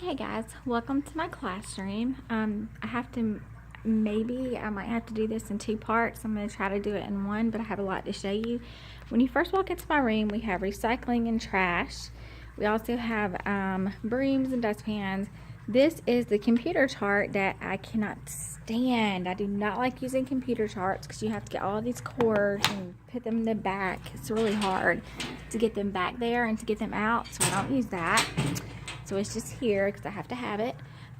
Okay guys, welcome to my classroom. I might have to do this in two parts. I'm going to try to do it in one, but I have a lot to show you. When you first walk into my room, we have recycling and trash. We also have brooms and dustpans. This is the computer chart that I cannot stand. I do not like using computer charts because you have to get all these cords and put them in the back. It's really hard to get them back there and to get them out, so I don't use that. So it's just here because I have to have it.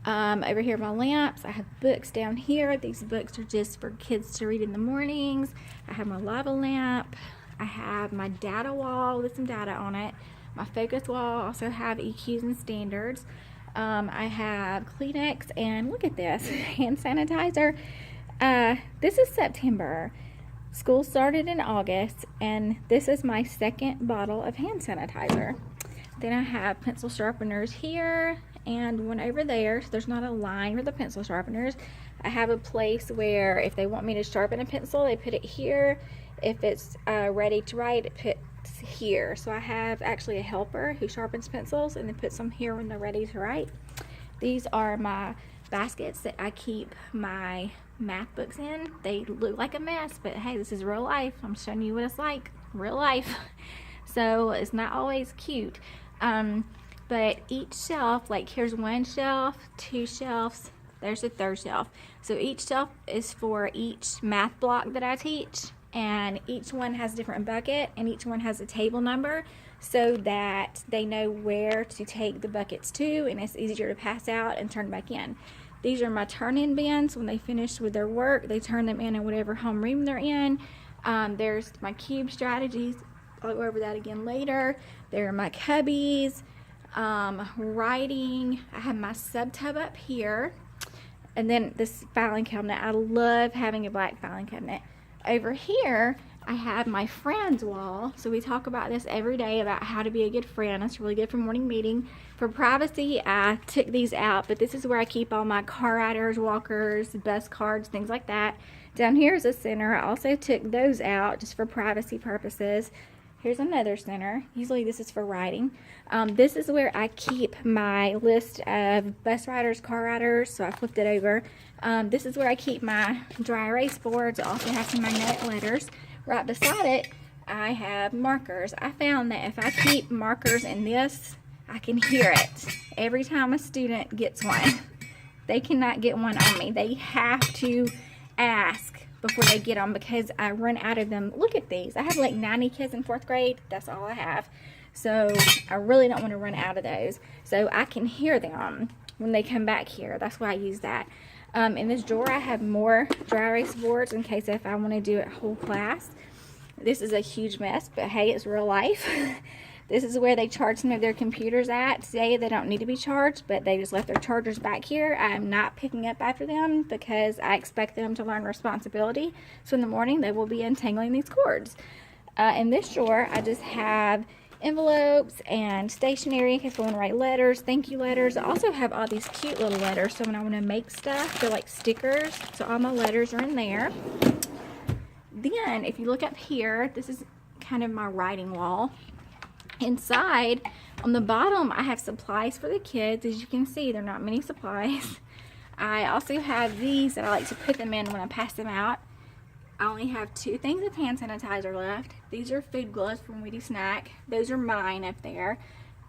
Over here, my lamps. I have books down here. These books are just for kids to read in the mornings. I have my lava lamp. I have my data wall with some data on it. My focus wall. I also have EQs and standards. I have Kleenex, and look at this, hand sanitizer. This is September. School started in August, and this is my second bottle of hand sanitizer. Then I have pencil sharpeners here and one over there, so there's not a line for the pencil sharpeners. I have a place where if they want me to sharpen a pencil, they put it here. If it's ready to write, it puts here. So I have actually a helper who sharpens pencils and then puts them here when they're ready to write. These are my baskets that I keep my math books in. They look like a mess, but hey, this is real life. I'm showing you what it's like, real life. So it's not always cute. But each shelf, like here's one shelf, two shelves, there's a third shelf. So each shelf is for each math block that I teach, and each one has a different bucket, and each one has a table number so that they know where to take the buckets to, and it's easier to pass out and turn back in. These are my turn-in bins. When they finish with their work, they turn them in whatever homeroom they're in. There's my cube strategies. I'll go over that again later. There are my cubbies, writing. I have my sub tub up here, and then this filing cabinet. I love having a black filing cabinet. Over here, I have my friends wall. So we talk about this every day about how to be a good friend. It's really good for morning meeting. For privacy, I took these out, but this is where I keep all my car riders, walkers, bus cards, things like that. Down here is a center. I also took those out just for privacy purposes. Here's another center. Usually this is for writing. This is where I keep my list of bus riders, car riders, so I flipped it over. This is where I keep my dry erase boards. I also have some magnetic letters. Right beside it, I have markers. I found that if I keep markers in this, I can hear it every time a student gets one. They cannot get one on me. They have to ask before they get them because I run out of them. Look at these. I have like 90 kids in 4th grade. That's all I have. So I really don't want to run out of those. So I can hear them when they come back here. That's why I use that. In this drawer, I have more dry erase boards in case if I want to do a whole class. This is a huge mess, but hey, it's real life. This is where they charge some of their computers at. Today they don't need to be charged, but they just left their chargers back here. I'm not picking up after them because I expect them to learn responsibility. So in the morning they will be untangling these cords. In this drawer, I just have envelopes and stationery in case I want to write letters, thank you letters. I also have all these cute little letters, so when I want to make stuff, they're like stickers. So all my letters are in there. Then, if you look up here, this is kind of my writing wall. Inside, on the bottom, I have supplies for the kids. As you can see, there are not many supplies. I also have these that I like to put them in when I pass them out. I only have 2 things of hand sanitizer left. These are food gloves from Weedy Snack. Those are mine up there.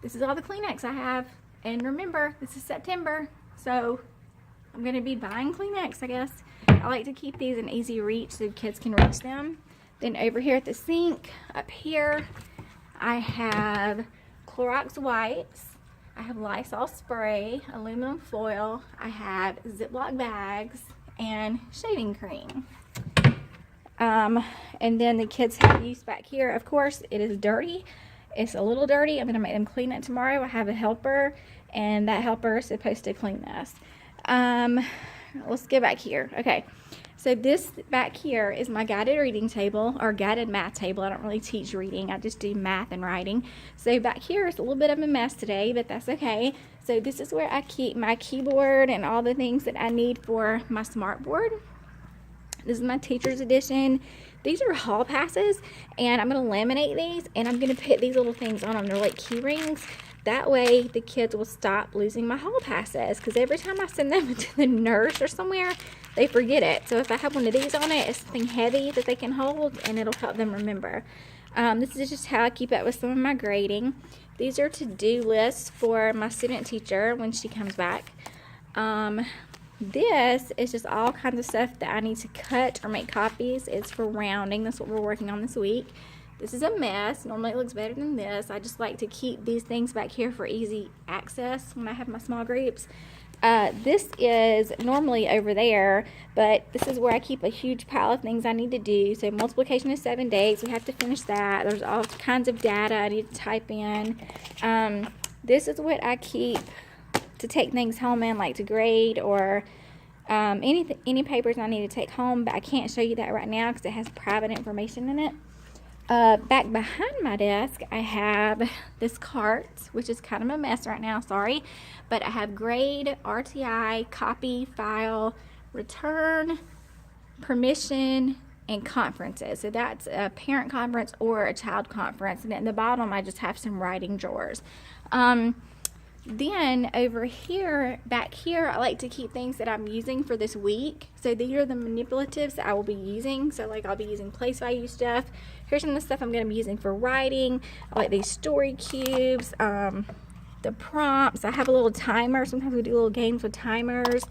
This is all the Kleenex I have. And remember, this is September, so I'm going to be buying Kleenex, I guess. I like to keep these in easy reach so kids can reach them. Then over here at the sink, up here, I have Clorox wipes, I have Lysol spray, aluminum foil, I have Ziploc bags, and shaving cream. And then the kids have use back here. Of course, it is dirty. It's a little dirty. I'm going to make them clean it tomorrow. I have a helper, and that helper is supposed to clean this. Let's get back here. Okay. So this back here is my guided reading table, or guided math table. I don't really teach reading. I just do math and writing. So back here is a little bit of a mess today, but that's okay. So this is where I keep my keyboard and all the things that I need for my smart board. This is my teacher's edition. These are hall passes, and I'm going to laminate these, and I'm going to put these little things on them. They're like key rings. That way the kids will stop losing my hall passes, because every time I send them to the nurse or somewhere, they forget it. So if I have one of these on it, it's something heavy that they can hold, and it'll help them remember. This is just how I keep up with some of my grading. These are to-do lists for my student teacher when she comes back. This is just all kinds of stuff that I need to cut or make copies. It's for rounding. That's what we're working on this week. This is a mess. Normally it looks better than this. I just like to keep these things back here for easy access when I have my small groups. This is normally over there, but this is where I keep a huge pile of things I need to do. So multiplication is 7 days. We have to finish that. There's all kinds of data I need to type in. This is what I keep to take things home in, like to grade or any papers I need to take home, but I can't show you that right now because it has private information in it. Back behind my desk, I have this cart, which is kind of a mess right now, sorry, but I have grade, RTI, copy, file, return, permission, and conferences. So that's a parent conference or a child conference, and at the bottom I just have some writing drawers. Then over here, back here, I like to keep things that I'm using for this week. So these are the manipulatives that I will be using. So like I'll be using place value stuff. Here's some of the stuff I'm going to be using for writing. I like these story cubes, the prompts. I have a little timer. Sometimes we do little games with timers.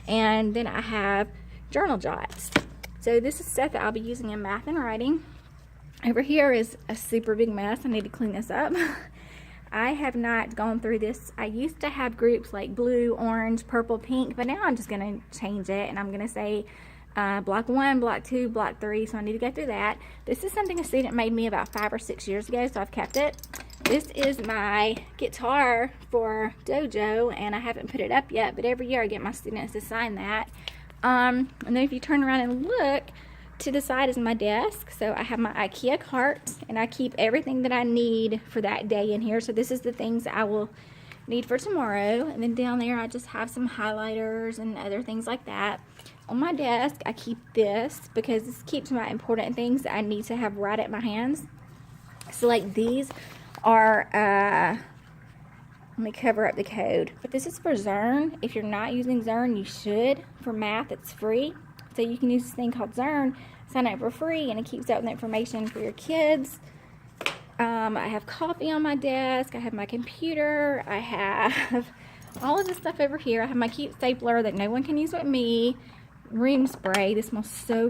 And then I have journal jots. So this is stuff that I'll be using in math and writing. Over here is a super big mess. I need to clean this up. I have not gone through this. I used to have groups like blue, orange, purple, pink, but now I'm just going to change it, and I'm going to say block 1, block 2, block 3, so I need to go through that. This is something a student made me about 5 or 6 years ago, so I've kept it. This is my guitar for Dojo, and I haven't put it up yet, but every year I get my students to sign that. And then if you turn around and look, to the side is my desk. So I have my IKEA cart, and I keep everything that I need for that day in here. So this is the things that I will need for tomorrow. And then down there I just have some highlighters and other things like that. On my desk I keep this because this keeps my important things that I need to have right at my hands. So like these are let me cover up the code, but this is for Zern. If you're not using Zern, you should. For math, it's free. So you can use this thing called Zern, sign up for free, and it keeps up the information for your kids. I have coffee on my desk. I have my computer. I have all of this stuff over here. I have my cute stapler that no one can use but me. Room spray. This smells so good.